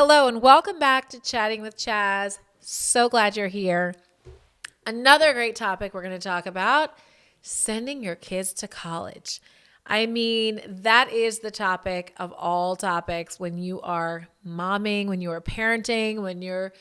Hello and welcome back to Chatting with Chaz. So glad you're here. Another great topic we're going to talk about, sending your kids to college. I mean, that is the topic of all topics when you are momming, when you are parenting, when you're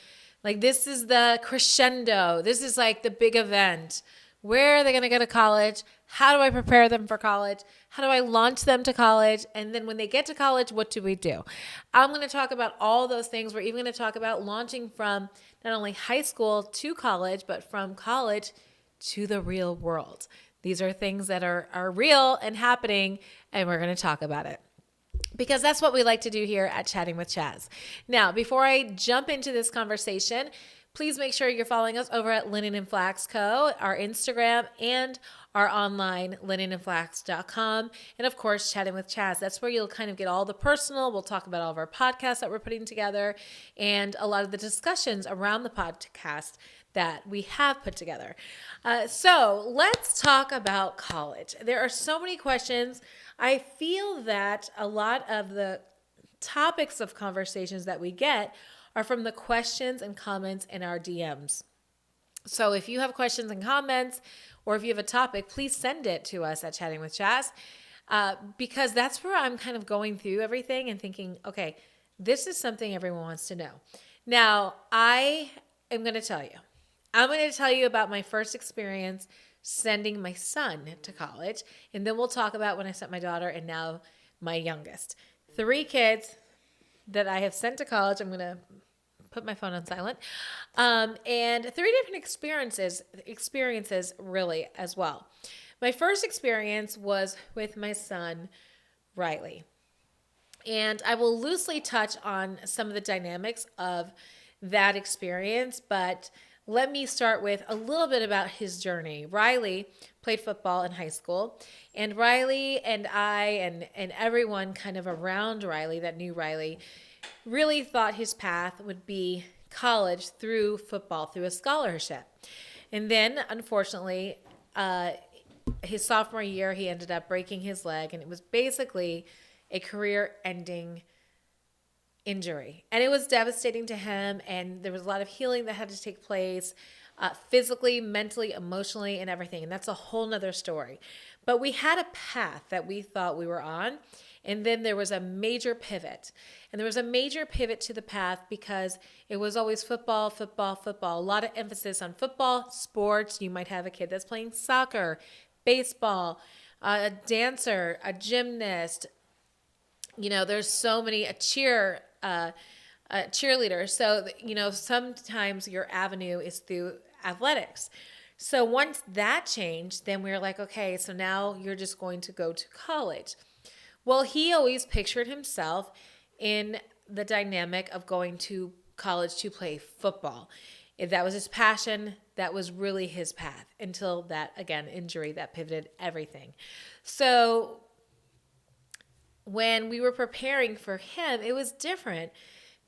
like, this is the crescendo. This is like the big event. Where are they going to go to college? How do I prepare them for college? How do I launch them to college? And then when they get to college, what do we do? I'm going to talk about all those things. We're even going to talk about launching from not only high school to college, but from college to the real world. These are things that are real and happening, and we're going to talk about it, because that's what we like to do here at Chatting with Chaz. Now, before I jump into this conversation, please make sure you're following us over at Linen and Flax Co., our Instagram, and our online linenandflax.com. And of course, Chatting with Chaz. That's where you'll kind of get all the personal. We'll talk about all of our podcasts that we're putting together and a lot of the discussions around the podcast that we have put together. So let's talk about college. There are so many questions. I feel that a lot of the topics of conversations that we get are from the questions and comments in our DMs. So if you have questions and comments, or if you have a topic, please send it to us at Chatting with Chaz, because that's where I'm kind of going through everything and thinking, okay, this is something everyone wants to know. Now, I am going to tell you. I'm going to tell you about my first experience sending my son to college, and then we'll talk about when I sent my daughter and now my youngest. 3 kids that I have sent to college. I'm going to put my phone on silent. And 3 different experiences really as well. My first experience was with my son, Riley. And I will loosely touch on some of the dynamics of that experience, but let me start with a little bit about his journey. Riley played football in high school, and Riley and I and everyone kind of around Riley that knew Riley really thought his path would be college through football, through a scholarship. And then, unfortunately, his sophomore year, he ended up breaking his leg, and it was basically a career-ending injury. And it was devastating to him, and there was a lot of healing that had to take place, physically, mentally, emotionally, and everything. And that's a whole nother story. But we had a path that we thought we were on, and then there was a major pivot. And there was a major pivot to the path because it was always football, football, football. A lot of emphasis on football, sports. You might have a kid that's playing soccer, baseball, a dancer, a gymnast. You know, there's so many, a cheerleader. So, you know, sometimes your avenue is through athletics. So once that changed, then we were like, okay, so now you're just going to go to college. Well, he always pictured himself in the dynamic of going to college to play football. If that was his passion, that was really his path until that, again, injury that pivoted everything. So when we were preparing for him, it was different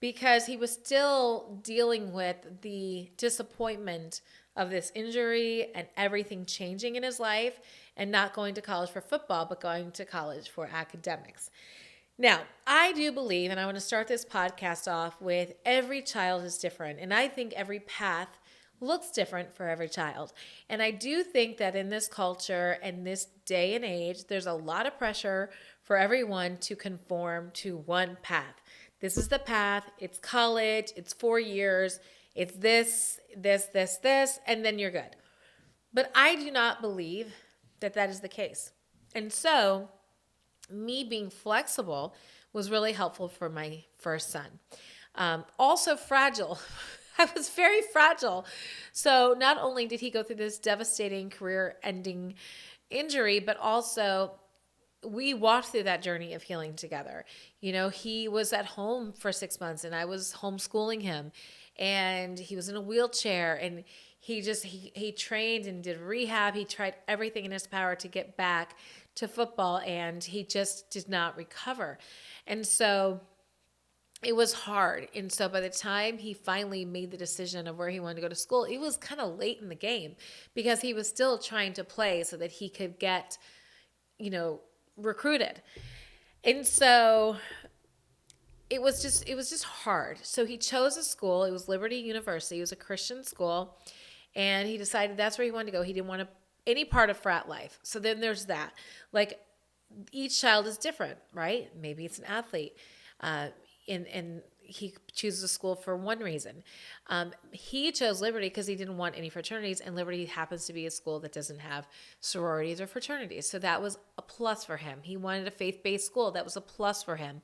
because he was still dealing with the disappointment of this injury and everything changing in his life and not going to college for football, but going to college for academics. Now, I do believe, and I want to start this podcast off with, every child is different. And I think every path looks different for every child. And I do think that in this culture and this day and age, there's a lot of pressure for everyone to conform to one path. This is the path. It's college. It's 4 years. It's this, and then you're good. But I do not believe that that is the case. And so me being flexible was really helpful for my first son. Also fragile. I was very fragile. So not only did he go through this devastating career-ending injury, but also we walked through that journey of healing together. You know, he was at home for 6 months and I was homeschooling him, and he was in a wheelchair, and he trained and did rehab. He tried everything in his power to get back to football, and he just did not recover. And so it was hard. And so by the time he finally made the decision of where he wanted to go to school, it was kind of late in the game because he was still trying to play so that he could get, you know, recruited. And so it was just hard. So he chose a school. It was Liberty University. It was a Christian school, and he decided that's where he wanted to go. He didn't want any part of frat life. So then there's that. Like, each child is different, right? Maybe it's an athlete, and he chooses a school for one reason. He chose Liberty because he didn't want any fraternities, and Liberty happens to be a school that doesn't have sororities or fraternities. So that was a plus for him. He wanted a faith-based school. That was a plus for him.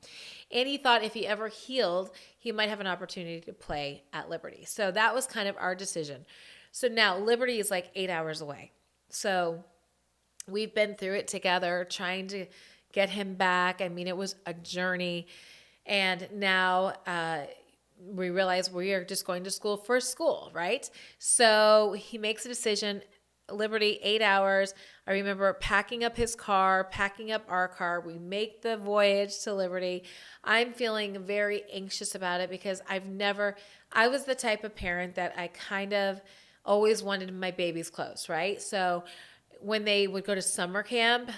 And he thought if he ever healed, he might have an opportunity to play at Liberty. So that was kind of our decision. So now Liberty is like 8 hours away. So we've been through it together, trying to get him back. I mean, it was a journey. And now we realize we are just going to school for school, right? So he makes a decision. Liberty, 8 hours. I remember packing up his car, packing up our car. We make the voyage to Liberty. I'm feeling very anxious about it because I was the type of parent that I kind of always wanted my babies close, right? So when they would go to summer camp,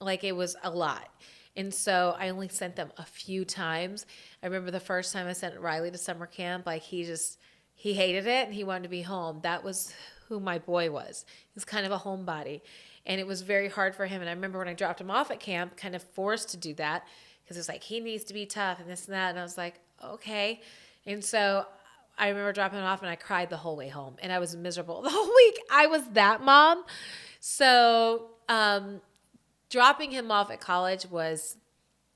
like, it was a lot. And so I only sent them a few times. I remember the first time I sent Riley to summer camp, like, he hated it and he wanted to be home. That was who my boy was. He was kind of a homebody. And it was very hard for him. And I remember when I dropped him off at camp, kind of forced to do that because it was like, he needs to be tough and this and that. And I was like, okay. And so I remember dropping him off and I cried the whole way home. And I was miserable the whole week. I was that mom. So dropping him off at college was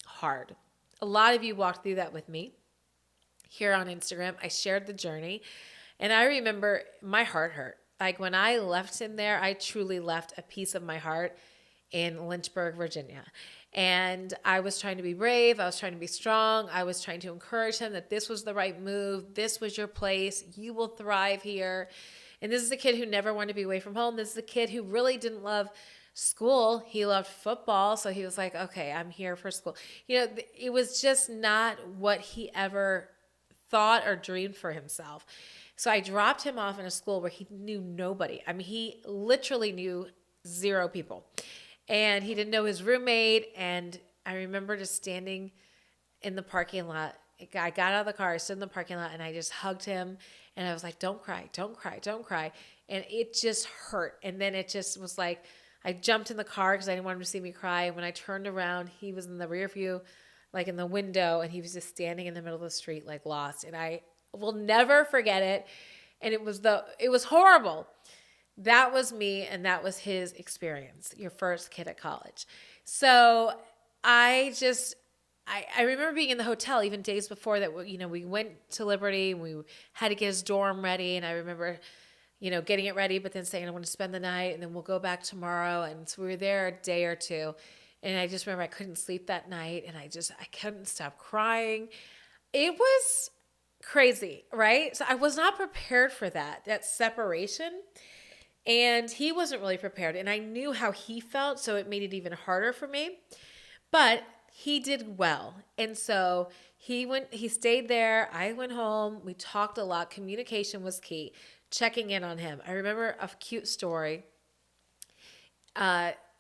hard. A lot of you walked through that with me here on Instagram. I shared the journey. And I remember my heart hurt. Like, when I left him there, I truly left a piece of my heart in Lynchburg, Virginia. And I was trying to be brave. I was trying to be strong. I was trying to encourage him that this was the right move. This was your place. You will thrive here. And this is a kid who never wanted to be away from home. This is a kid who really didn't love school. He loved football. So he was like, okay, I'm here for school. It was just not what he ever thought or dreamed for himself. So I dropped him off in a school where he knew nobody. I mean, he literally knew 0 people. And he didn't know his roommate. And I remember just standing in the parking lot. I got out of the car, I stood in the parking lot, and I just hugged him. And I was like, don't cry, don't cry, don't cry. And it just hurt. And then it just was like, I jumped in the car because I didn't want him to see me cry. And when I turned around, he was in the rear view, like in the window, and he was just standing in the middle of the street, like, lost. And I will never forget it. And it was horrible. That was me, and that was his experience, your first kid at college. So I remember being in the hotel even days before that. We went to Liberty, and we had to get his dorm ready. And I remember, getting it ready, but then saying I want to spend the night and then we'll go back tomorrow. And so we were there a day or two. And I just remember I couldn't sleep that night, and I couldn't stop crying. It was crazy, right? So I was not prepared for that separation. And he wasn't really prepared. And I knew how he felt, so it made it even harder for me. But he did well. And so he stayed there. I went home. We talked a lot. Communication was key. Checking in on him. I remember a cute story.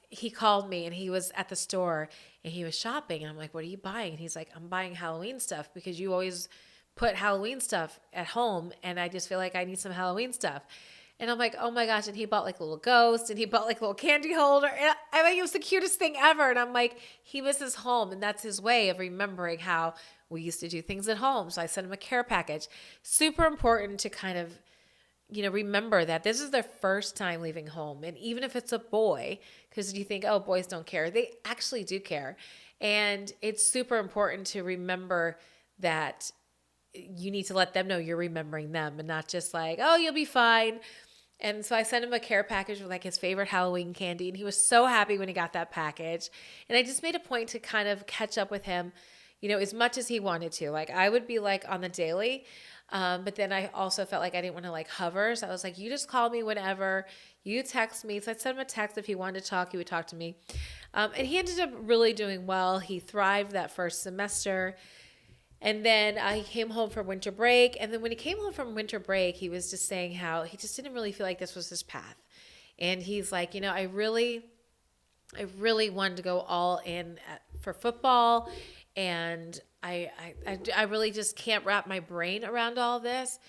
He called me, and he was at the store, and he was shopping. And I'm like, what are you buying? And he's like, I'm buying Halloween stuff because you always put Halloween stuff at home, and I just feel like I need some Halloween stuff. And I'm like, oh my gosh. And he bought like a little ghost, and he bought like a little candy holder. And I mean, it was the cutest thing ever. And I'm like, he misses home. And that's his way of remembering how we used to do things at home. So I sent him a care package. Super important to kind of, remember that this is their first time leaving home. And even if it's a boy, because you think, oh, boys don't care. They actually do care. And it's super important to remember that you need to let them know you're remembering them, and not just like, oh, you'll be fine. And so I sent him a care package with like his favorite Halloween candy. And he was so happy when he got that package. And I just made a point to kind of catch up with him, as much as he wanted to. Like, I would be like on the daily. But then I also felt like I didn't want to like hover. So I was like, you just call me whenever, you text me. So I sent him a text. If he wanted to talk, he would talk to me. And he ended up really doing well. He thrived that first semester. And then he came home for winter break. And then when he came home from winter break, he was just saying how he just didn't really feel like this was his path. And he's like, I really wanted to go all in for football. And I really just can't wrap my brain around all this.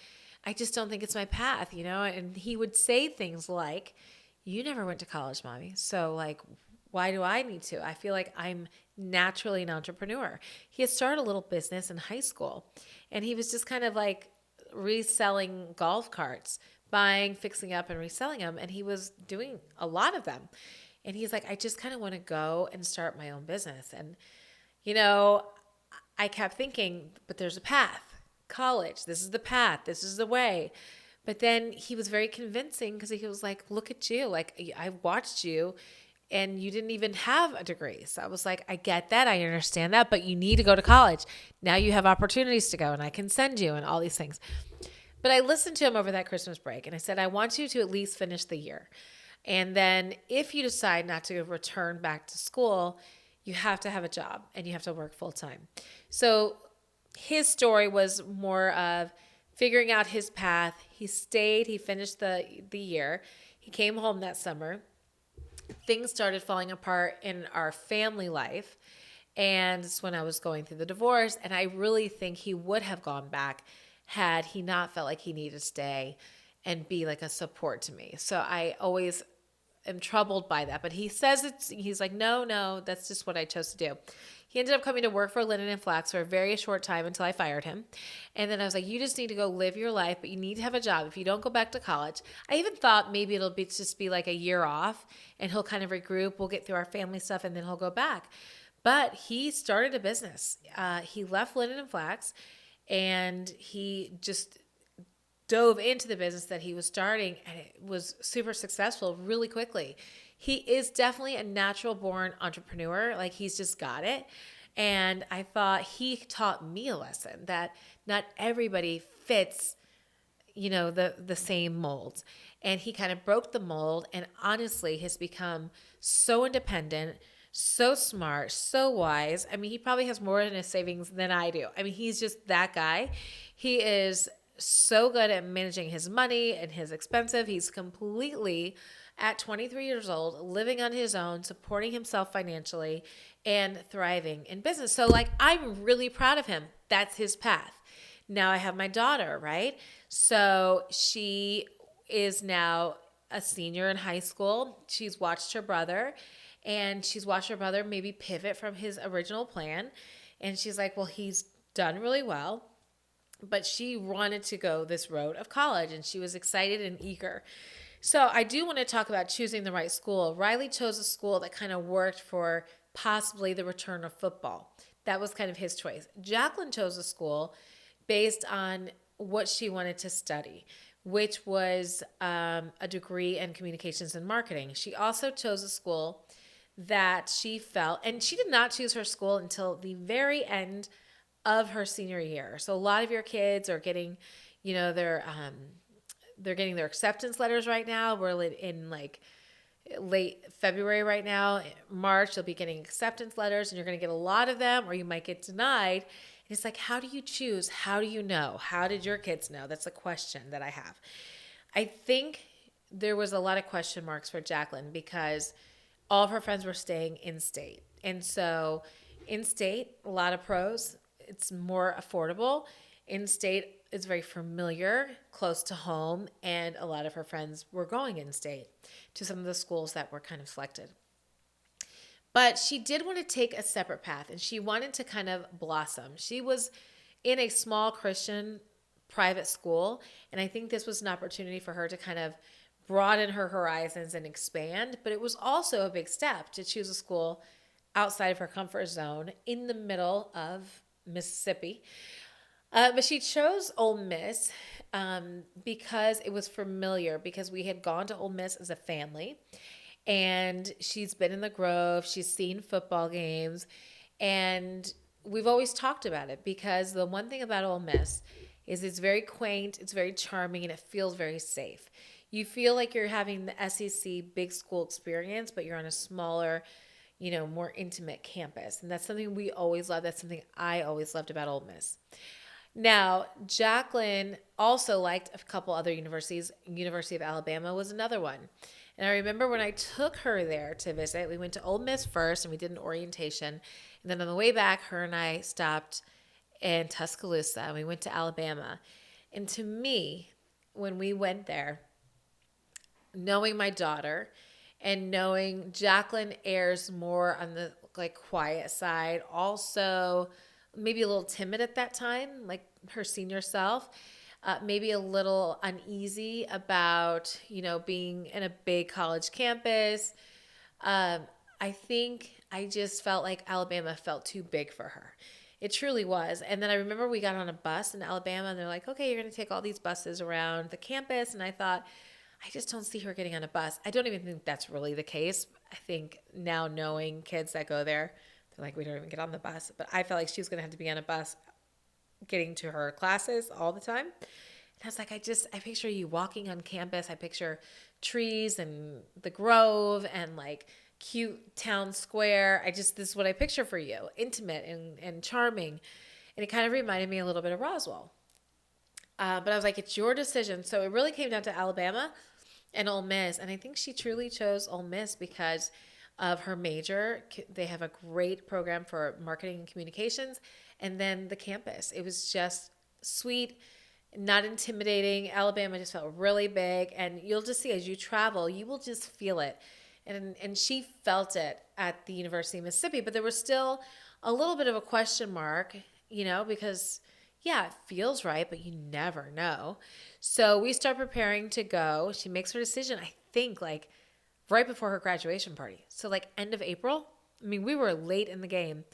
I just don't think it's my path, you know? And he would say things like, you never went to college, mommy. So, like, why do I need to? I feel like I'm naturally an entrepreneur. He had started a little business in high school, and he was just kind of like reselling golf carts, buying, fixing up, and reselling them. And he was doing a lot of them. And he's like, I just kind of want to go and start my own business. And, you know, I kept thinking, but there's a path. College, this is the path, this is the way. But then he was very convincing because he was like, look at you. Like, I watched you and you didn't even have a degree. So I was like, I get that. I understand that. But you need to go to college. Now you have opportunities to go and I can send you and all these things. But I listened to him over that Christmas break and I said, I want you to at least finish the year. And then if you decide not to return back to school, you have to have a job and you have to work full time. So his story was more of figuring out his path. He stayed, he finished the year. He came home that summer. Things started falling apart in our family life. And it's when I was going through the divorce. And I really think he would have gone back had he not felt like he needed to stay and be like a support to me. So I always am troubled by that. But he says he's like, no, that's just what I chose to do. He ended up coming to work for Linen and Flax for a very short time until I fired him. And then I was like, you just need to go live your life, but you need to have a job. If you don't go back to college, I even thought maybe it'll be just be like a year off and he'll kind of regroup. We'll get through our family stuff and then he'll go back. But he started a business. He left Linen and Flax and he just dove into the business that he was starting and it was super successful really quickly. He is definitely a natural born entrepreneur. Like he's just got it. And I thought he taught me a lesson that not everybody fits, you know, the same molds. And he kind of broke the mold and honestly has become so independent, so smart, so wise. I mean, he probably has more in his savings than I do. I mean, he's just that guy. He is so good at managing his money and his expensive. He's completely at 23 years old, living on his own, supporting himself financially and thriving in business. So like, I'm really proud of him. That's his path. Now I have my daughter, right? So she is now a senior in high school. She's watched her brother maybe pivot from his original plan. And she's like, well, he's done really well. But she wanted to go this road of college and she was excited and eager. So I do want to talk about choosing the right school. Riley chose a school that kind of worked for possibly the return of football. That was kind of his choice. Jacqueline chose a school based on what she wanted to study, which was a degree in communications and marketing. She also chose a school that she felt, and she did not choose her school until the very end of her senior year. So a lot of your kids are getting, you know, they're getting their acceptance letters right now. We're in like late February right now. March, they'll be getting acceptance letters and you're going to get a lot of them or you might get denied. And it's like, how do you choose? How do you know? How did your kids know? That's a question that I have. I think there was a lot of question marks for Jacqueline because all of her friends were staying in state. And so in state, a lot of pros. It's more affordable. In state is very familiar, close to home, and a lot of her friends were going in state to some of the schools that were kind of selected. But she did want to take a separate path and she wanted to kind of blossom. She was in a small Christian private school, and I think this was an opportunity for her to kind of broaden her horizons and expand, but it was also a big step to choose a school outside of her comfort zone in the middle of Mississippi. But she chose Ole Miss because it was familiar, because we had gone to Ole Miss as a family. And she's been in the Grove. She's seen football games. And we've always talked about it because the one thing about Ole Miss is it's very quaint, it's very charming, and it feels very safe. You feel like you're having the SEC big school experience, but you're on a smaller, you know, more intimate campus. And that's something we always love. That's something I always loved about Ole Miss. Now, Jacqueline also liked a couple other universities. University of Alabama was another one. And I remember when I took her there to visit, we went to Ole Miss first and we did an orientation. And then on the way back, her and I stopped in Tuscaloosa and we went to Alabama. And to me, when we went there, knowing my daughter and knowing Jacqueline airs more on the like quiet side, also maybe a little timid at that time, like her senior self, maybe a little uneasy about, being in a big college campus. Um, I think I just felt like Alabama felt too big for her. It truly was. And then I remember we got on a bus in Alabama and they're like, okay, you're going to take all these buses around the campus. And I thought, I just don't see her getting on a bus. I don't even think that's really the case. I think now knowing kids that go there, they're like, we don't even get on the bus. But I felt like she was going to have to be on a bus getting to her classes all the time. And I was like, I picture you walking on campus. I picture trees and the Grove and like cute town square. This is what I picture for you, intimate and charming. And it kind of reminded me a little bit of Roswell. But I was like, it's your decision. So it really came down to Alabama and Ole Miss. And I think she truly chose Ole Miss because of her major. They have a great program for marketing and communications. And then the campus. It was just sweet, not intimidating. Alabama just felt really big. And you'll just see as you travel, you will just feel it. And she felt it at the University of Mississippi. But there was still a little bit of a question mark, because yeah, it feels right, but you never know. So we start preparing to go. She makes her decision, I think, like right before her graduation party. So like end of April. I mean, we were late in the game,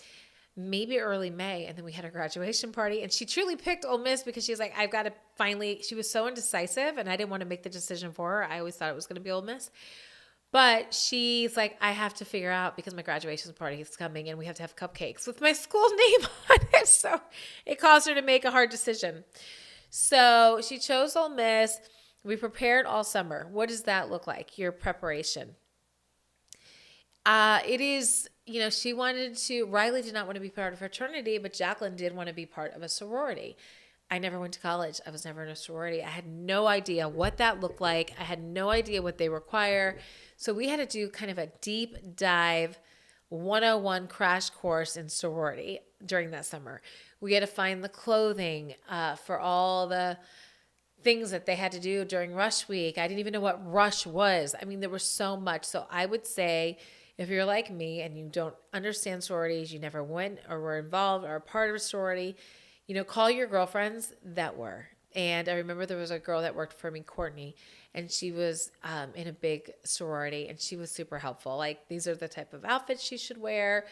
maybe early May. And then we had her graduation party. And she truly picked Ole Miss because she's like, I've got to finally, she was so indecisive and I didn't want to make the decision for her. I always thought it was going to be Ole Miss. But she's like, I have to figure out because my graduation party is coming and we have to have cupcakes with my school name on it. So it caused her to make a hard decision. So she chose Ole Miss. We prepared all summer. What does that look like? Your preparation. It is, Riley did not want to be part of a fraternity, but Jacqueline did want to be part of a sorority. I never went to college. I was never in a sorority. I had no idea what that looked like. I had no idea what they require. So we had to do kind of a deep dive 101 crash course in sorority during that summer. We had to find the clothing for all the things that they had to do during rush week. I didn't even know what rush was. I mean, there was so much. So I would say if you're like me and you don't understand sororities, you never went or were involved or a part of a sorority, call your girlfriends that were. And I remember there was a girl that worked for me, Courtney, and she was in a big sorority, and she was super helpful. Like, these are the type of outfits you should wear.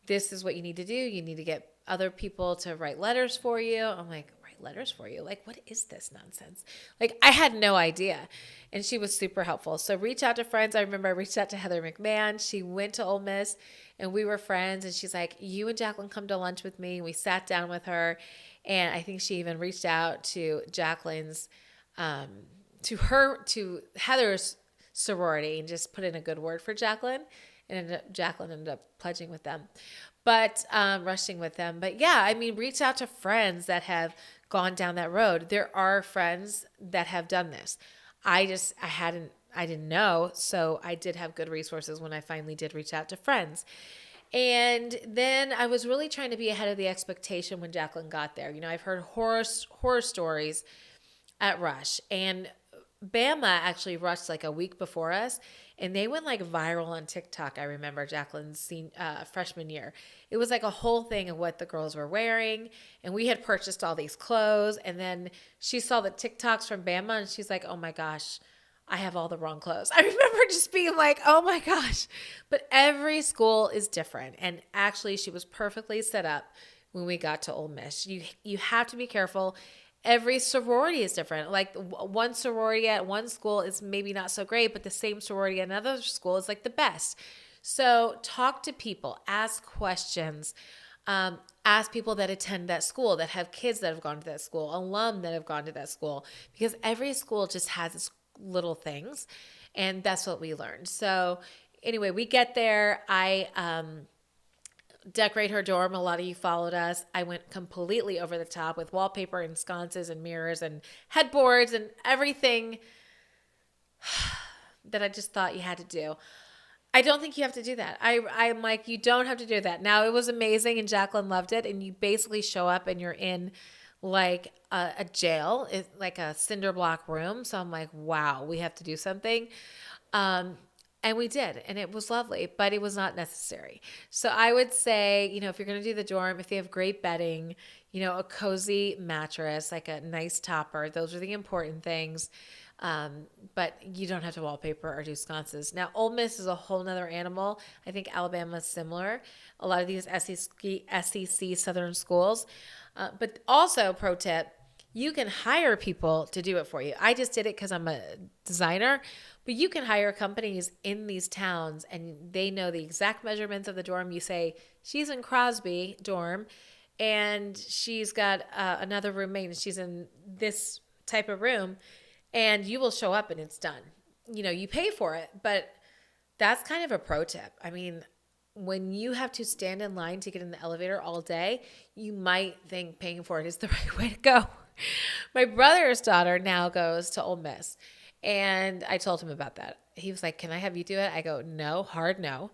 This is what you need to do. You need to get other people to write letters for you. I'm like, write letters for you? Like, what is this nonsense? Like, I had no idea. And she was super helpful. So reach out to friends. I remember I reached out to Heather McMahon. She went to Ole Miss, and we were friends. And she's like, you and Jacqueline come to lunch with me. We sat down with her. And I think she even reached out to Jacqueline's, to Heather's sorority and just put in a good word for Jacqueline. And Jacqueline ended up pledging with them, but rushing with them. But yeah, I mean, reach out to friends that have gone down that road. There are friends that have done this. I didn't know. So I did have good resources when I finally did reach out to friends. And then I was really trying to be ahead of the expectation when Jacqueline got there. I've heard horror stories at Rush, and Bama actually rushed like a week before us, and they went like viral on TikTok. I remember Jacqueline's freshman year. It was like a whole thing of what the girls were wearing, and we had purchased all these clothes, and then she saw the TikToks from Bama, and she's like, oh my gosh, I have all the wrong clothes. I remember just being like, oh my gosh. But every school is different. And actually, she was perfectly set up when we got to Ole Miss. You have to be careful. Every sorority is different. Like one sorority at one school is maybe not so great, but the same sorority at another school is like the best. So talk to people, ask questions, ask people that attend that school, that have kids that have gone to that school, alum that have gone to that school, because every school just has its little things, and that's what we learned. So anyway, we get there. I decorate her dorm. A lot of you followed us. I went completely over the top with wallpaper and sconces and mirrors and headboards and everything. that I just thought you had to do. I don't think you have to do that. I'm like, you don't have to do that. Now, it was amazing and Jacqueline loved it. And you basically show up and you're in like a jail, like a cinder block room. So I'm like, wow, we have to do something. Um, and we did, and it was lovely, but it was not necessary. So I would say, if you're going to do the dorm, if they have great bedding, a cozy mattress, like a nice topper, those are the important things. But you don't have to wallpaper or do sconces. Now, Ole Miss is a whole nother animal. I think Alabama is similar. A lot of these SEC Southern schools. But also, pro tip, you can hire people to do it for you. I just did it because I'm a designer, but you can hire companies in these towns and they know the exact measurements of the dorm. You say, she's in Crosby dorm and she's got another roommate and she's in this type of room, and you will show up and it's done. You pay for it, but that's kind of a pro tip. I mean, when you have to stand in line to get in the elevator all day, you might think paying for it is the right way to go. My brother's daughter now goes to Ole Miss, and I told him about that. He was like, can I have you do it? I go, no, hard no.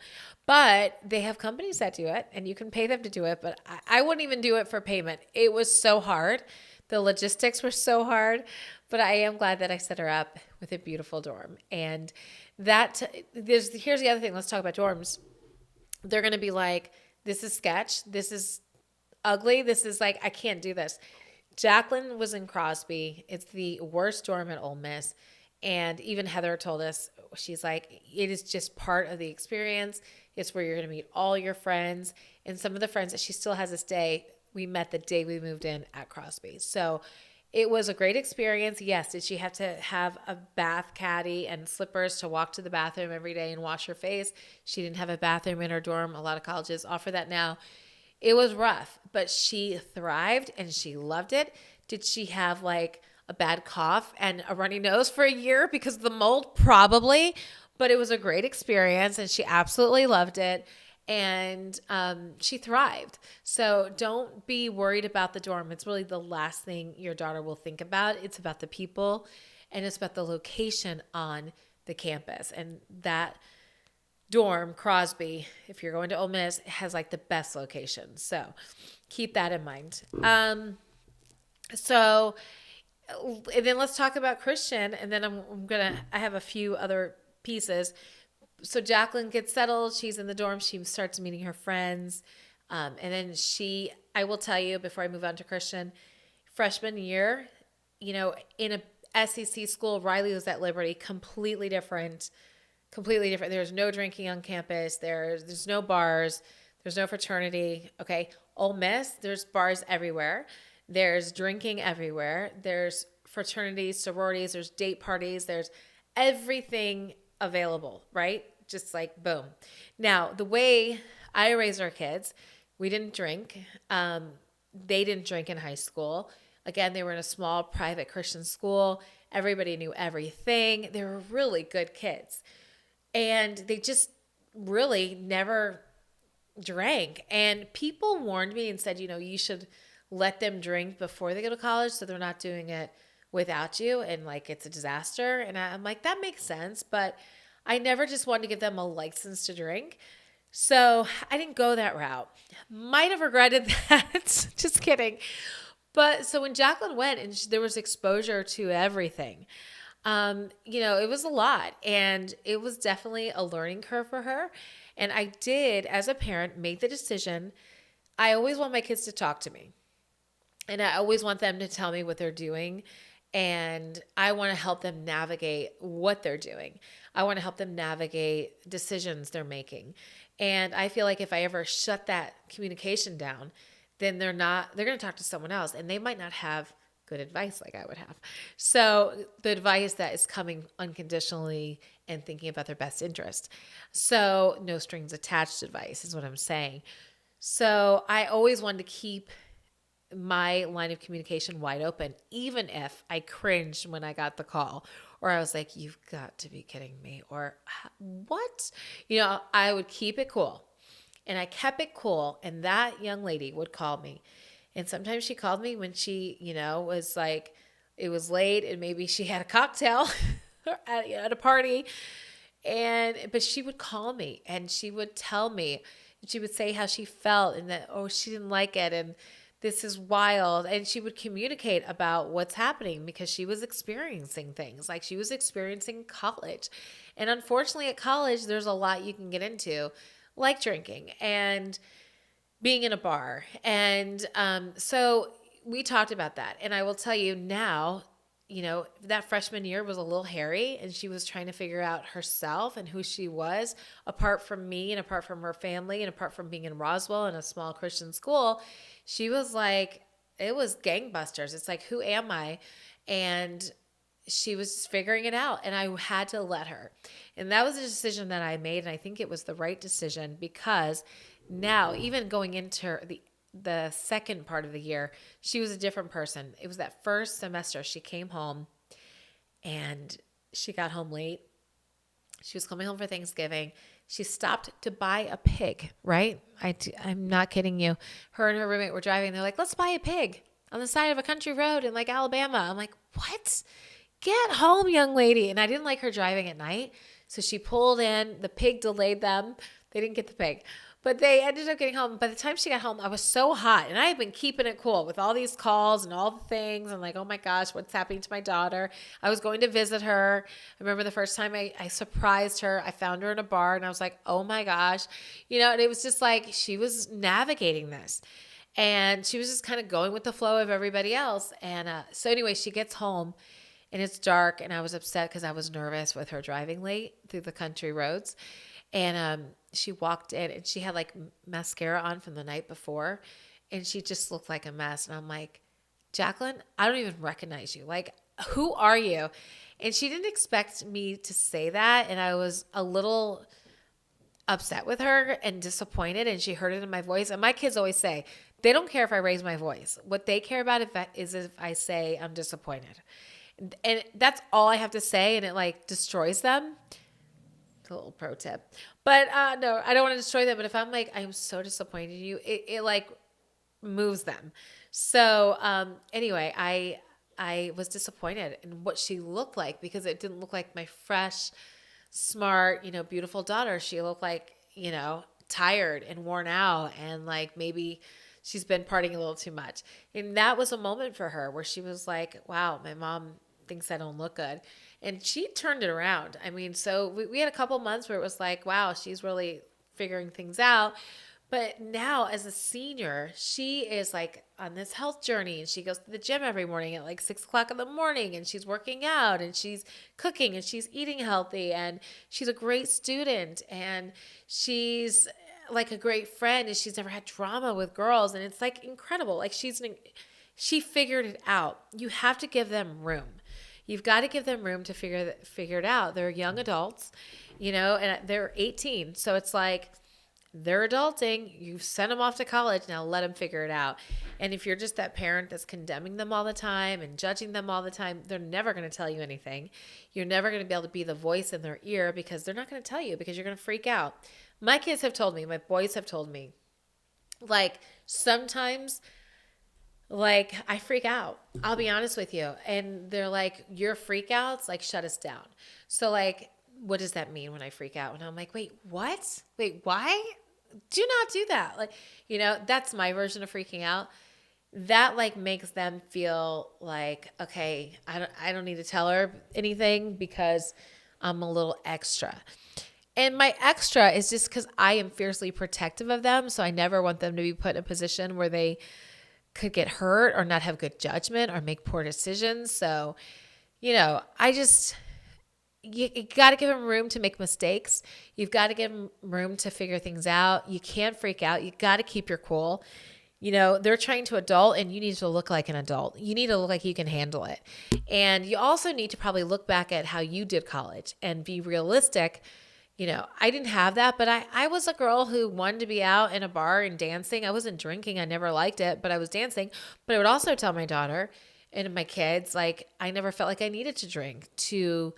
But they have companies that do it, and you can pay them to do it, but I wouldn't even do it for payment. It was so hard. The logistics were so hard, but I am glad that I set her up with a beautiful dorm. And here's the other thing. Let's talk about dorms. They're going to be like, this is sketch. This is ugly. This is like, I can't do this. Jacqueline was in Crosby. It's the worst dorm at Ole Miss. And even Heather told us, she's like, it is just part of the experience. It's where you're going to meet all your friends. And some of the friends that she still has this day, we met the day we moved in at Crosby. So it was a great experience. Yes, did she have to have a bath caddy and slippers to walk to the bathroom every day and wash her face? She didn't have a bathroom in her dorm. A lot of colleges offer that now. It was rough, but she thrived and she loved it. Did she have like a bad cough and a runny nose for a year because of the mold? Probably, but it was a great experience and she absolutely loved it. And she thrived. So don't be worried about the dorm. It's really the last thing your daughter will think about. It's about the people and it's about the location on the campus. And that dorm, Crosby, if you're going to Ole Miss, has like the best location. So keep that in mind. And then let's talk about Christian. And then I have a few other pieces. So Jacqueline gets settled. She's in the dorm. She starts meeting her friends. And then I will tell you before I move on to Christian, freshman year, in a SEC school, Riley was at Liberty, completely different. There's no drinking on campus. There's no bars. There's no fraternity. Okay. Ole Miss, there's bars everywhere. There's drinking everywhere. There's fraternities, sororities, there's date parties. There's everything available, right? Just like boom. Now, the way I raised our kids, we didn't drink. They didn't drink in high school. Again, they were in a small private Christian school. Everybody knew everything. They were really good kids. And they just really never drank. And people warned me and said, you should let them drink before they go to college so they're not doing it without you and like it's a disaster. And I'm like, that makes sense. But I never just wanted to give them a license to drink. So I didn't go that route. Might have regretted that. Just kidding. But so when Jacqueline went and there was exposure to everything, it was a lot and it was definitely a learning curve for her. And I did, as a parent, make the decision. I always want my kids to talk to me and I always want them to tell me what they're doing. And I want to help them navigate what they're doing. I want to help them navigate decisions they're making. And I feel like if I ever shut that communication down, then they're going to talk to someone else and they might not have good advice like I would have. So the advice that is coming unconditionally and thinking about their best interest. So no strings attached advice is what I'm saying. So I always wanted to keep my line of communication wide open, even if I cringed when I got the call or I was like, you've got to be kidding me. Or what? I would keep it cool. And I kept it cool. And that young lady would call me. And sometimes she called me when she, was like, it was late and maybe she had a cocktail. at a party. But she would call me and she would tell me, she would say how she felt and that, oh, she didn't like it. And this is wild. And she would communicate about what's happening because she was experiencing things like she was experiencing college. And unfortunately at college, there's a lot you can get into, like drinking and being in a bar. And so we talked about that. And I will tell you now, that freshman year was a little hairy and she was trying to figure out herself and who she was apart from me and apart from her family and apart from being in Roswell in a small Christian school. She was like, it was gangbusters. It's like, who am I? And she was just figuring it out and I had to let her. And that was a decision that I made. And I think it was the right decision because now even going into the second part of the year, she was a different person. It was that first semester she came home and she got home late. She was coming home for Thanksgiving. She stopped to buy a pig, right? I'm not kidding you. Her and her roommate were driving. They're like, let's buy a pig on the side of a country road in like Alabama. I'm like, what? Get home, young lady. And I didn't like her driving at night. So she pulled in. The pig delayed them. They didn't get the pig. But they ended up getting home. By the time she got home, I was so hot. And I had been keeping it cool with all these calls and all the things. I'm like, oh my gosh, what's happening to my daughter? I was going to visit her. I remember the first time I surprised her. I found her in a bar and I was like, oh my gosh. And it was just like she was navigating this. And she was just kind of going with the flow of everybody else. And so anyway, she gets home. And it's dark, and I was upset because I was nervous with her driving late through the country roads. And she walked in, and she had like mascara on from the night before, and she just looked like a mess. And I'm like, Jacqueline, I don't even recognize you. Like, who are you? And she didn't expect me to say that, and I was a little upset with her and disappointed, and she heard it in my voice. And my kids always say, they don't care if I raise my voice. What they care about is if I say I'm disappointed. And that's all I have to say, and it like destroys them. It's a little pro tip. But no, I don't want to destroy them. But if I'm like, I'm so disappointed in you, it like moves them. So anyway, I was disappointed in what she looked like because it didn't look like my fresh, smart, beautiful daughter. She looked like, tired and worn out and like maybe she's been partying a little too much. And that was a moment for her where she was like, wow, my mom thinks I don't look good. And she turned it around. I mean, so we had a couple months where it was like, wow, she's really figuring things out. But now as a senior, she is like on this health journey and she goes to the gym every morning at like 6:00 in the morning and she's working out and she's cooking and she's eating healthy and she's a great student and she's like a great friend and she's never had drama with girls. And it's like incredible. Like she figured it out. You have to give them room. You've got to give them room to figure it out. They're young adults, and they're 18. So it's like they're adulting. You've sent them off to college. Now let them figure it out. And if you're just that parent that's condemning them all the time and judging them all the time, they're never going to tell you anything. You're never going to be able to be the voice in their ear because they're not going to tell you because you're going to freak out. My kids have told me, my boys have told me, like sometimes like I freak out. I'll be honest with you. And they're like, your freakouts like shut us down. So like, what does that mean when I freak out? And I'm like, wait, what? Wait, why? Do not do that. Like, that's my version of freaking out. That like makes them feel like, okay, I don't need to tell her anything because I'm a little extra. And my extra is just because I am fiercely protective of them. So I never want them to be put in a position where they could get hurt or not have good judgment or make poor decisions. So, I just, you got to give them room to make mistakes. You've got to give them room to figure things out. You can't freak out. You got to keep your cool. They're trying to adult and you need to look like an adult. You need to look like you can handle it. And you also need to probably look back at how you did college and be realistic. I didn't have that, but I was a girl who wanted to be out in a bar and dancing. I wasn't drinking. I never liked it, but I was dancing. But I would also tell my daughter and my kids, like, I never felt like I needed to drink to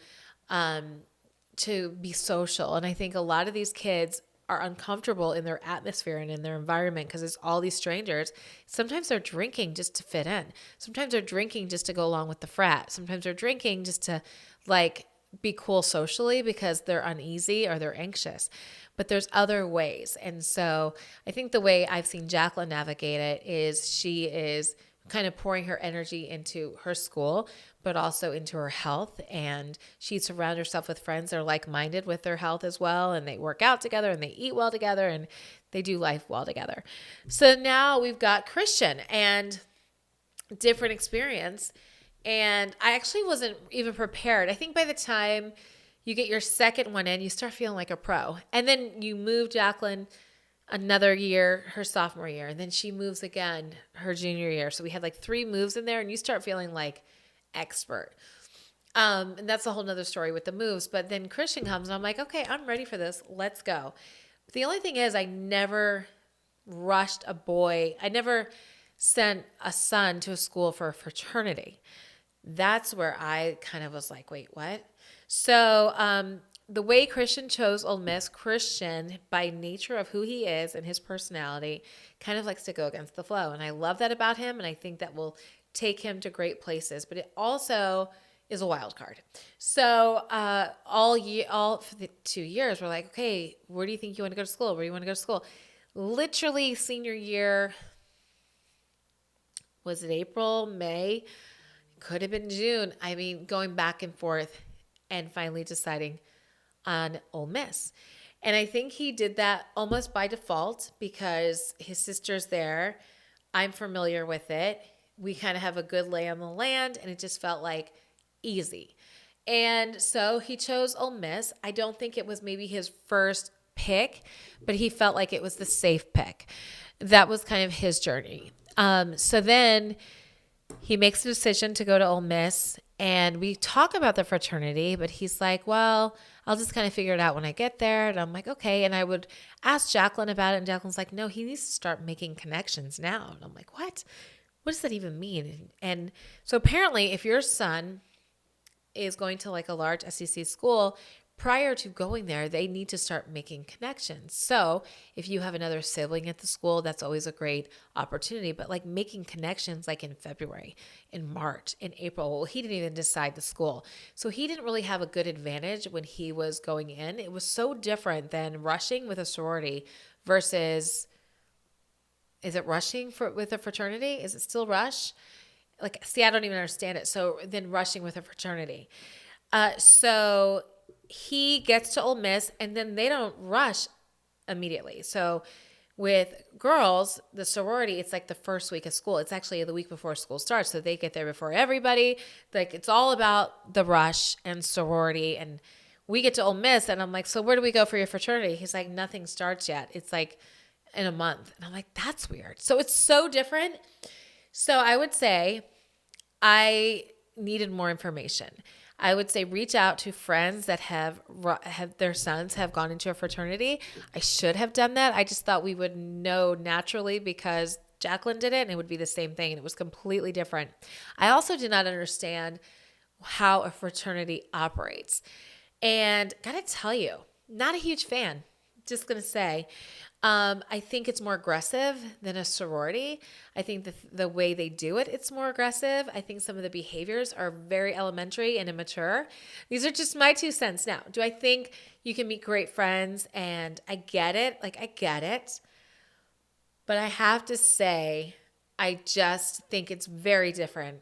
be social. And I think a lot of these kids are uncomfortable in their atmosphere and in their environment because it's all these strangers. Sometimes they're drinking just to fit in. Sometimes they're drinking just to go along with the frat. Sometimes they're drinking just to like be cool socially because they're uneasy or they're anxious, but there's other ways. And so I think the way I've seen Jacqueline navigate it is she is kind of pouring her energy into her school, but also into her health. And she surrounds herself with friends that are like-minded with their health as well. And they work out together and they eat well together and they do life well together. So now we've got Christian and different experience. And I actually wasn't even prepared. I think by the time you get your second one in, you start feeling like a pro. And then you move Jacqueline another year, her sophomore year, and then she moves again her junior year. So we had like 3 moves in there, and you start feeling like expert. And that's a whole nother story with the moves. But then Christian comes, and I'm like, okay, I'm ready for this. Let's go. But the only thing is, I never rushed a boy. I never sent a son to a school for a fraternity. That's where I kind of was like, wait, what? So the way Christian chose Ole Miss, Christian, by nature of who he is and his personality, kind of likes to go against the flow. And I love that about him, and I think that will take him to great places. But it also is a wild card. So all for the 2 years, we're like, okay, where do you think you want to go to school? Where do you want to go to school? Literally senior year, was it April, May? Could have been June. I mean, going back and forth and finally deciding on Ole Miss. And I think he did that almost by default because his sister's there. I'm familiar with it. We kind of have a good lay on the land, and it just felt like easy. And so he chose Ole Miss. I don't think it was maybe his first pick, but he felt like it was the safe pick. That was kind of his journey. So then he makes the decision to go to Ole Miss, and we talk about the fraternity, but he's like, well, I'll just kind of figure it out when I get there. And I'm like, okay. And I would ask Jacqueline about it, and Jacqueline's like, no, he needs to start making connections now. And I'm like, what? What does that even mean? And so apparently if your son is going to like a large SEC school, prior to going there, they need to start making connections. So if you have another sibling at the school, that's always a great opportunity. But like making connections like in February, in March, in April, well, he didn't even decide the school. So he didn't really have a good advantage when he was going in. It was so different than rushing with a sorority versus, is it rushing with a fraternity? Is it still rush? Like, see, I don't even understand it. So then rushing with a fraternity. So he gets to Ole Miss, and then they don't rush immediately. So with girls, the sorority, it's like the first week of school. It's actually the week before school starts. So they get there before everybody. Like, it's all about the rush and sorority. And we get to Ole Miss, and I'm like, so where do we go for your fraternity? He's like, nothing starts yet. It's like in a month. And I'm like, that's weird. So it's so different. So I would say I needed more information. I would say reach out to friends that have their sons have gone into a fraternity. I should have done that. I just thought we would know naturally because Jacqueline did it, and it would be the same thing, and it was completely different. I also did not understand how a fraternity operates. And gotta tell you, not a huge fan. Just gonna say, I think it's more aggressive than a sorority. I think the way they do it, it's more aggressive. I think some of the behaviors are very elementary and immature. These are just my 2 cents now. Do I think you can meet great friends? And I get it. Like, I get it. But I have to say, I just think it's very different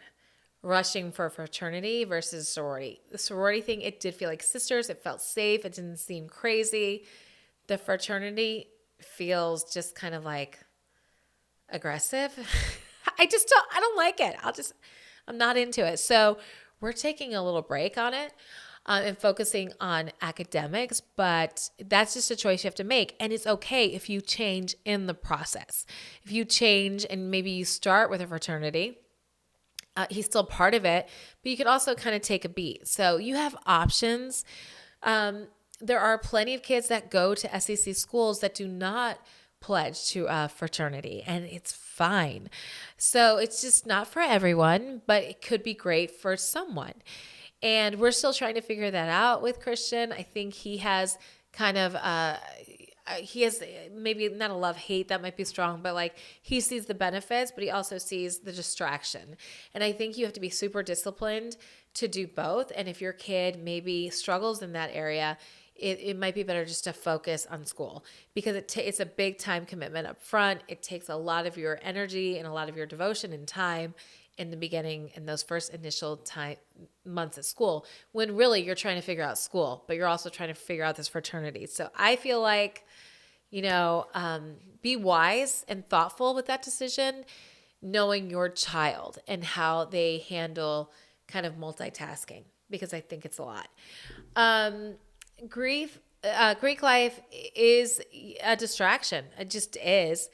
rushing for a fraternity versus sorority. The sorority thing, it did feel like sisters. It felt safe. It didn't seem crazy. The fraternity feels just kind of like aggressive. I don't like it. I'm not into it. So we're taking a little break on it and focusing on academics, but that's just a choice you have to make. And it's okay if you change in the process. If you change and maybe you start with a fraternity, he's still part of it, but you could also kind of take a beat. So you have options. There are plenty of kids that go to SEC schools that do not pledge to a fraternity, and it's fine. So it's just not for everyone, but it could be great for someone. And we're still trying to figure that out with Christian. I think he has kind of, he has maybe not a love-hate, that might be strong, but like he sees the benefits, but he also sees the distraction. And I think you have to be super disciplined to do both. And if your kid maybe struggles in that area, it might be better just to focus on school because it's a big time commitment up front. It takes a lot of your energy and a lot of your devotion and time in the beginning in those first initial time months at school when really you're trying to figure out school, but you're also trying to figure out this fraternity. So I feel like, be wise and thoughtful with that decision, knowing your child and how they handle kind of multitasking, because I think it's a lot. Greek life is a distraction. It just is.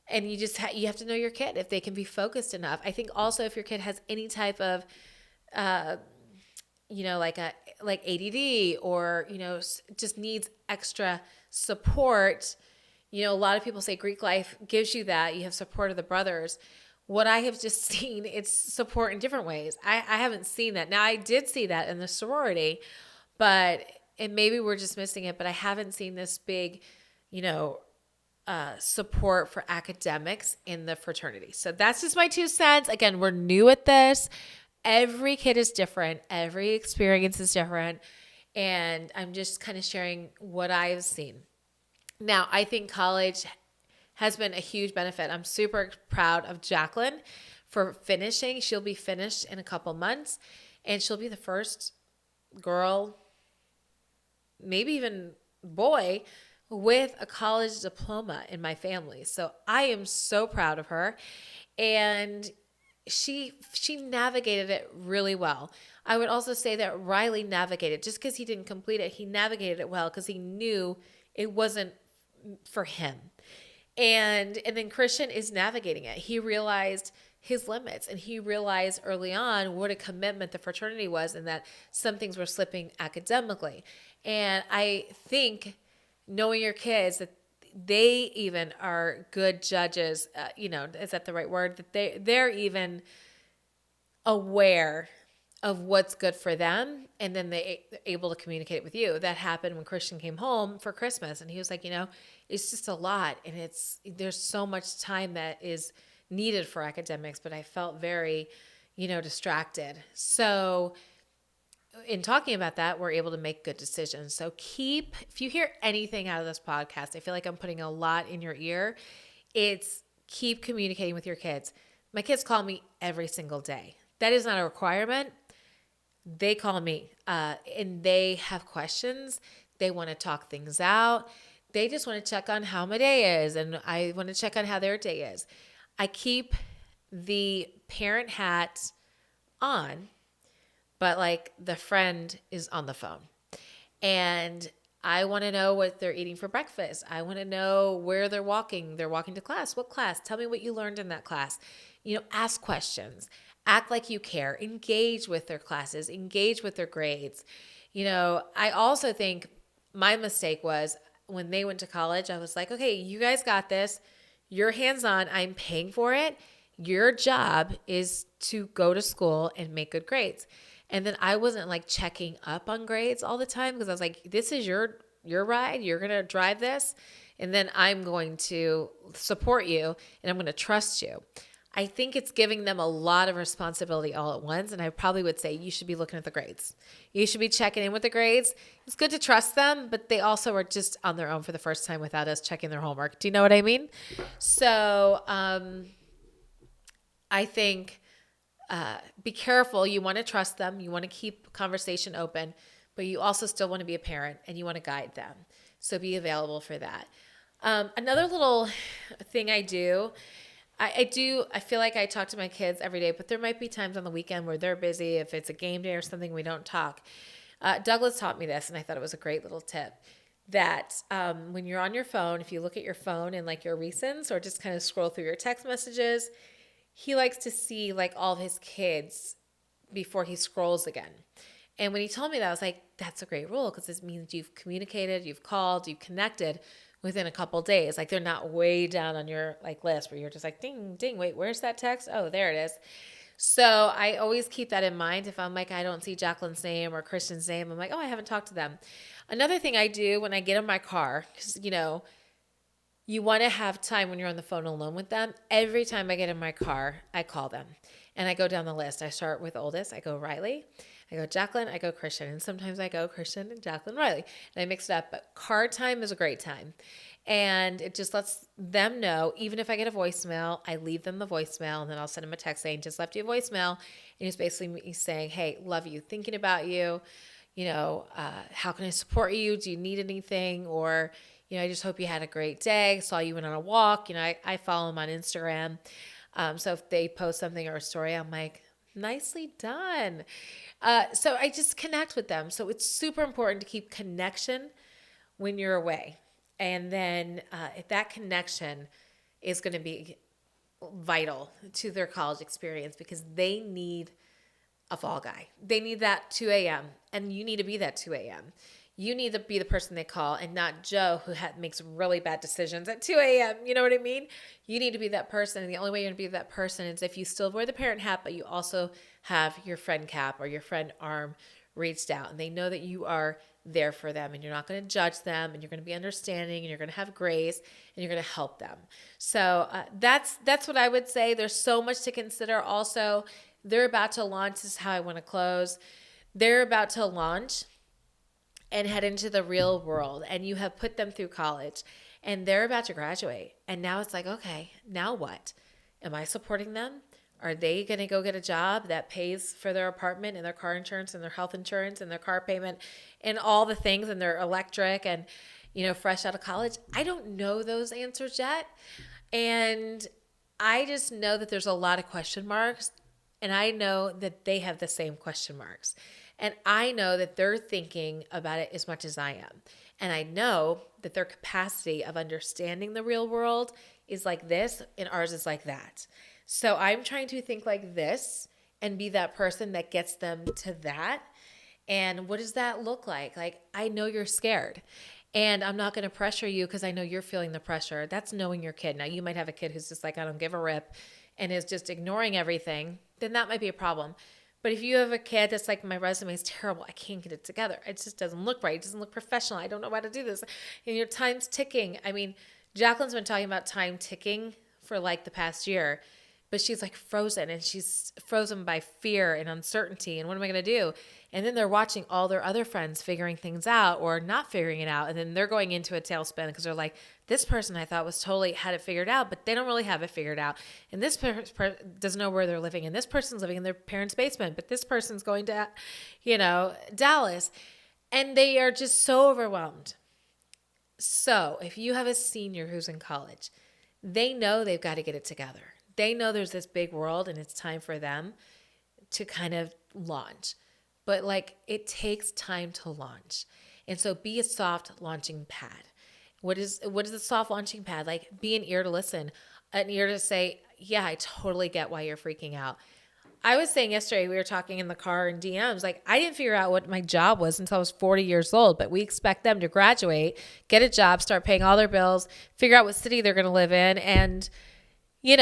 And you have to know your kid if they can be focused enough. I think also if your kid has any type of, like ADD or, just needs extra support. A lot of people say Greek life gives you that. You have support of the brothers. What I have just seen, it's support in different ways. I haven't seen that. Now, I did see that in the sorority, and maybe we're just missing it, but I haven't seen this big, support for academics in the fraternity. So that's just my 2 cents. Again, we're new at this. Every kid is different. Every experience is different. And I'm just kind of sharing what I've seen. Now, I think college has been a huge benefit. I'm super proud of Jacqueline for finishing. She'll be finished in a couple months, and she'll be the first girl, maybe even boy, with a college diploma in my family. So I am so proud of her. And she navigated it really well. I would also say that Riley navigated, just because he didn't complete it, he navigated it well because he knew it wasn't for him. And then Christian is navigating it. He realized his limits, and he realized early on what a commitment the fraternity was and that some things were slipping academically. And I think knowing your kids, that they even are good judges, is that the right word? That they're even aware of what's good for them, and then they're able to communicate with you. That happened when Christian came home for Christmas, and he was like, it's just a lot, and there's so much time that is needed for academics, but I felt very, distracted. So in talking about that, we're able to make good decisions. So if you hear anything out of this podcast, I feel like I'm putting a lot in your ear. It's keep communicating with your kids. My kids call me every single day. That is not a requirement. They call me and they have questions. They want to talk things out. They just want to check on how my day is, and I want to check on how their day is. I keep the parent hat on, but like the friend is on the phone. And I want to know what they're eating for breakfast. I want to know where they're walking. They're walking to class. What class? Tell me what you learned in that class. Ask questions. Act like you care. Engage with their classes. Engage with their grades. I also think my mistake was when they went to college, I was like, okay, you guys got this. You're hands-on. I'm paying for it. Your job is to go to school and make good grades. And then I wasn't like checking up on grades all the time because I was like, this is your ride. You're going to drive this. And then I'm going to support you and I'm going to trust you. I think it's giving them a lot of responsibility all at once. And I probably would say you should be looking at the grades. You should be checking in with the grades. It's good to trust them, but they also are just on their own for the first time without us checking their homework. Do you know what I mean? So I think be careful. You want to trust them. You want to keep conversation open, but you also still want to be a parent and you want to guide them. So be available for that. Another little thing I do, I feel like I talk to my kids every day, but there might be times on the weekend where they're busy. If it's a game day or something, we don't talk. Douglas taught me this, and I thought it was a great little tip, that when you're on your phone, if you look at your phone and like your recents or just kind of scroll through your text messages, he likes to see like all of his kids before he scrolls again. And when he told me that, I was like, that's a great rule because this means you've communicated, you've called, you've connected within a couple days. Like they're not way down on your like list where you're just like, ding, ding, wait, where's that text? Oh, there it is. So I always keep that in mind. If I'm like, I don't see Jacqueline's name or Christian's name, I'm like, oh, I haven't talked to them. Another thing I do when I get in my car, because, you want to have time when you're on the phone alone with them. Every time I get in my car, I call them. And I go down the list. I start with oldest. I go Riley. I go Jacqueline. I go Christian. And sometimes I go Christian and Jacqueline, Riley. And I mix it up. But card time is a great time. And it just lets them know, even if I get a voicemail, I leave them the voicemail and then I'll send them a text saying, just left you a voicemail. And it's basically me saying, hey, love you, thinking about you. How can I support you? Do you need anything? Or, I just hope you had a great day. Saw you went on a walk. I follow them on Instagram. So if they post something or a story, I'm like, nicely done. So I just connect with them. So it's super important to keep connection when you're away. And then if that connection is going to be vital to their college experience because they need a fall guy. They need that 2 a.m. and you need to be that 2 a.m. You need to be the person they call and not Joe who makes really bad decisions at 2 a.m. You know what I mean? You need to be that person. And the only way you're going to be that person is if you still wear the parent hat, but you also have your friend cap or your friend arm reached out and they know that you are there for them and you're not going to judge them and you're going to be understanding and you're going to have grace and you're going to help them. So that's what I would say. There's so much to consider. Also, they're about to launch. This is how I want to close. They're about to launch and head into the real world and you have put them through college and they're about to graduate. And now it's like, okay, now what? Am I supporting them? Are they going to go get a job that pays for their apartment and their car insurance and their health insurance and their car payment and all the things and their electric and, fresh out of college? I don't know those answers yet. And I just know that there's a lot of question marks and I know that they have the same question marks. And I know that they're thinking about it as much as I am. And I know that their capacity of understanding the real world is like this and ours is like that. So I'm trying to think like this and be that person that gets them to that. And what does that look like? Like, I know you're scared and I'm not going to pressure you because I know you're feeling the pressure. That's knowing your kid. Now, you might have a kid who's just like, I don't give a rip and is just ignoring everything. Then that might be a problem. But if you have a kid that's like, my resume is terrible, I can't get it together. It just doesn't look right. It doesn't look professional. I don't know how to do this. And your time's ticking. I mean, Jacqueline's been talking about time ticking for like the past year. But she's like frozen and she's frozen by fear and uncertainty. And what am I going to do? And then they're watching all their other friends figuring things out or not figuring it out. And then they're going into a tailspin because they're like, this person I thought was totally had it figured out, but they don't really have it figured out. And this person doesn't know where they're living. And this person's living in their parents' basement, but this person's going to, Dallas. And they are just so overwhelmed. So if you have a senior who's in college, they know they've got to get it together. They know there's this big world and it's time for them to kind of launch. But it takes time to launch. And so be a soft launching pad. What is a soft launching pad? Like, be an ear to listen, an ear to say, yeah, I totally get why you're freaking out. I was saying yesterday, we were talking in the car in DMs, like I didn't figure out what my job was until I was 40 years old, but we expect them to graduate, get a job, start paying all their bills, figure out what city they're going to live in, and get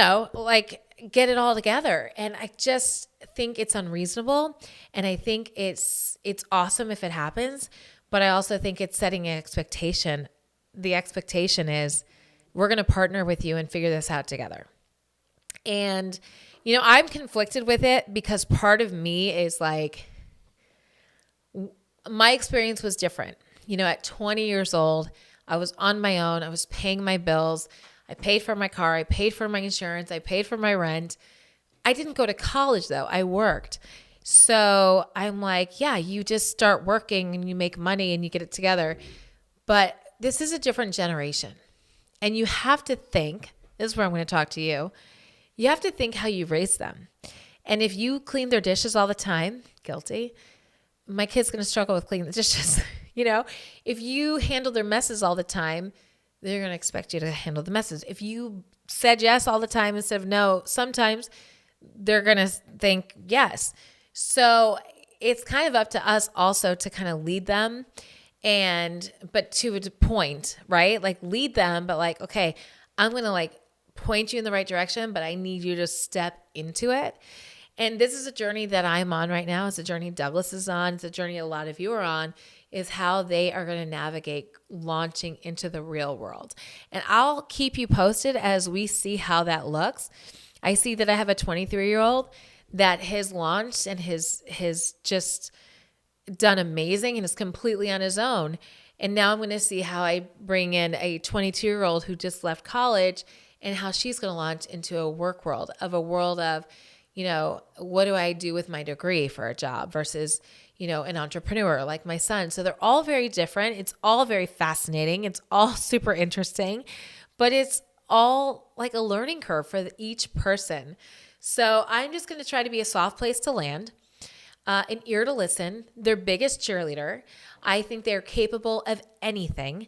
it all together. And I just think it's unreasonable. And I think it's awesome if it happens, but I also think it's setting an expectation. The expectation is we're going to partner with you and figure this out together. And, I'm conflicted with it because part of me is like, my experience was different. At 20 years old, I was on my own. I was paying my bills. I paid for my car. I paid for my insurance. I paid for my rent. I didn't go to college though. I worked. So I'm like, yeah, you just start working and you make money and you get it together. But this is a different generation. And you have to think, this is where I'm going to talk to you. You have to think how you raised them. And if you clean their dishes all the time, guilty, my kid's going to struggle with cleaning the dishes. If you handle their messes all the time, they're going to expect you to handle the messes. If you said yes all the time instead of no, sometimes they're going to think yes. So it's kind of up to us also to kind of lead them but to a point, right? Like lead them, but like, okay, I'm going to point you in the right direction, but I need you to step into it. And this is a journey that I'm on right now. It's a journey Douglas is on. It's a journey a lot of you are on, is how they are going to navigate launching into the real world. And I'll keep you posted as we see how that looks. I see that I have a 23-year-old that has launched and has just done amazing and is completely on his own. And now I'm going to see how I bring in a 22-year-old who just left college and how she's going to launch into a work world of, what do I do with my degree for a job versus, an entrepreneur like my son. So they're all very different. It's all very fascinating. It's all super interesting, but it's all like a learning curve for each person. So I'm just going to try to be a soft place to land, an ear to listen, their biggest cheerleader. I think they're capable of anything.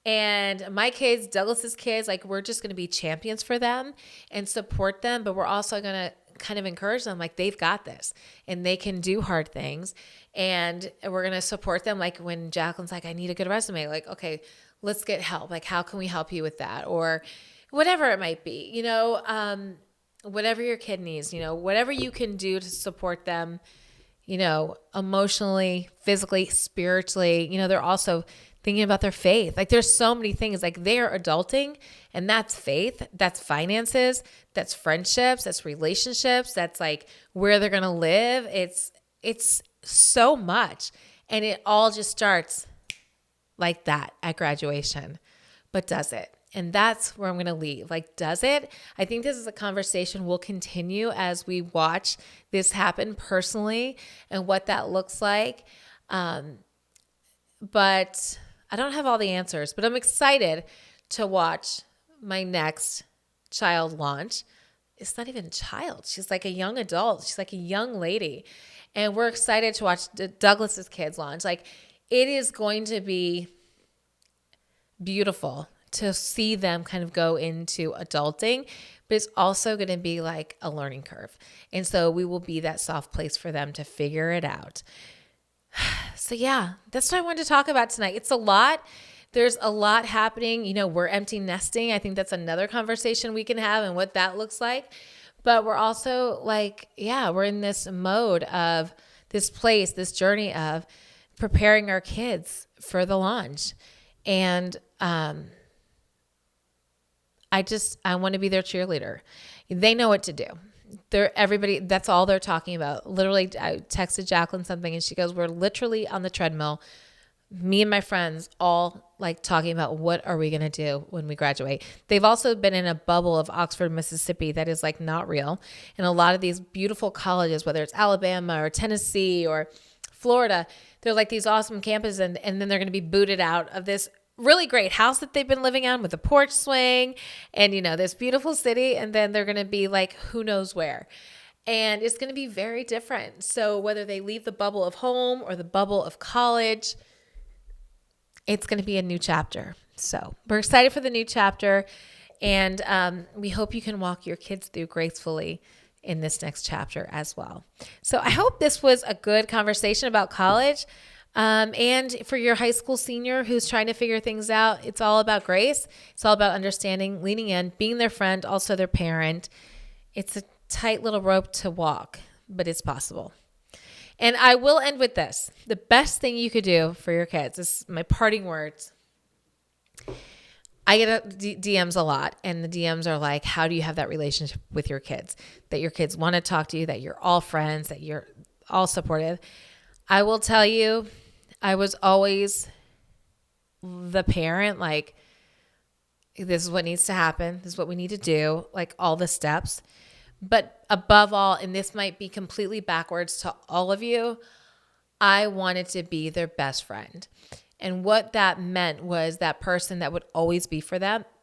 And my kids, Douglas's kids, like we're just going to be champions for them and support them. But we're also going to kind of encourage them like they've got this and they can do hard things. And we're going to support them. Like when Jacqueline's like, I need a good resume. Like, okay, let's get help. Like, how can we help you with that? Or whatever it might be, whatever your kid needs, whatever you can do to support them, emotionally, physically, spiritually. They're also thinking about their faith. Like there's so many things, like they are adulting, and that's faith, that's finances, that's friendships, that's relationships, that's like where they're going to live. It's so much. And it all just starts like that at graduation. But does it? And that's where I'm going to leave. Like, does it? I think this is a conversation we'll continue as we watch this happen personally and what that looks like. But I don't have all the answers, but I'm excited to watch my next child launch. It's not even a child. She's like a young adult. She's like a young lady. And we're excited to watch Douglas's kids launch. Like, it is going to be beautiful to see them kind of go into adulting, but it's also going to be like a learning curve. And so we will be that soft place for them to figure it out. So yeah, that's what I wanted to talk about tonight. It's a lot. There's a lot happening. We're empty nesting. I think that's another conversation we can have and what that looks like. But we're also like, we're in this mode of this place, this journey of preparing our kids for the launch. And I want to be their cheerleader. They know what to do. Everybody, that's all they're talking about. Literally, I texted Jacqueline something and she goes, we're literally on the treadmill. Me and my friends all like talking about what are we going to do when we graduate. They've also been in a bubble of Oxford, Mississippi that is like not real. And a lot of these beautiful colleges, whether it's Alabama or Tennessee or Florida, they're like these awesome campuses. And then they're going to be booted out of this really great house that they've been living on with a porch swing and, this beautiful city. And then they're going to be like, who knows where. And it's going to be very different. So whether they leave the bubble of home or the bubble of college, it's going to be a new chapter. So we're excited for the new chapter. And we hope you can walk your kids through gracefully in this next chapter as well. So I hope this was a good conversation about college. And for your high school senior who's trying to figure things out, it's all about grace. It's all about understanding, leaning in, being their friend, also their parent. It's a tight little rope to walk, but it's possible. And I will end with this. The best thing you could do for your kids, this is my parting words. I get DMs a lot, and the DMs are like, how do you have that relationship with your kids? That your kids want to talk to you, that you're all friends, that you're all supportive. I will tell you, I was always the parent, like, this is what needs to happen. This is what we need to do, like all the steps. But above all, and this might be completely backwards to all of you, I wanted to be their best friend. And what that meant was that person that would always be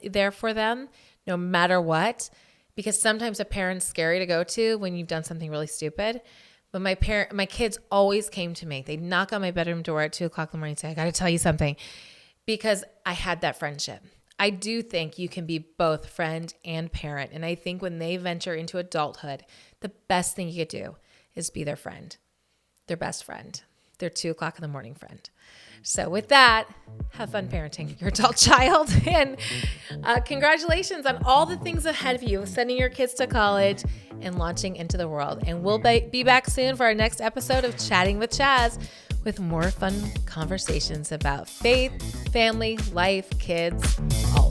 there for them, no matter what. Because sometimes a parent's scary to go to when you've done something really stupid. But my kids always came to me. They'd knock on my bedroom door at 2:00 in the morning and say, I got to tell you something, because I had that friendship. I do think you can be both friend and parent. And I think when they venture into adulthood, the best thing you could do is be their friend, their best friend, their 2:00 in the morning friend. So with that, have fun parenting your adult child. And congratulations on all the things ahead of you, sending your kids to college and launching into the world. And we'll be back soon for our next episode of Chatting with Chaz, with more fun conversations about faith, family, life, kids, all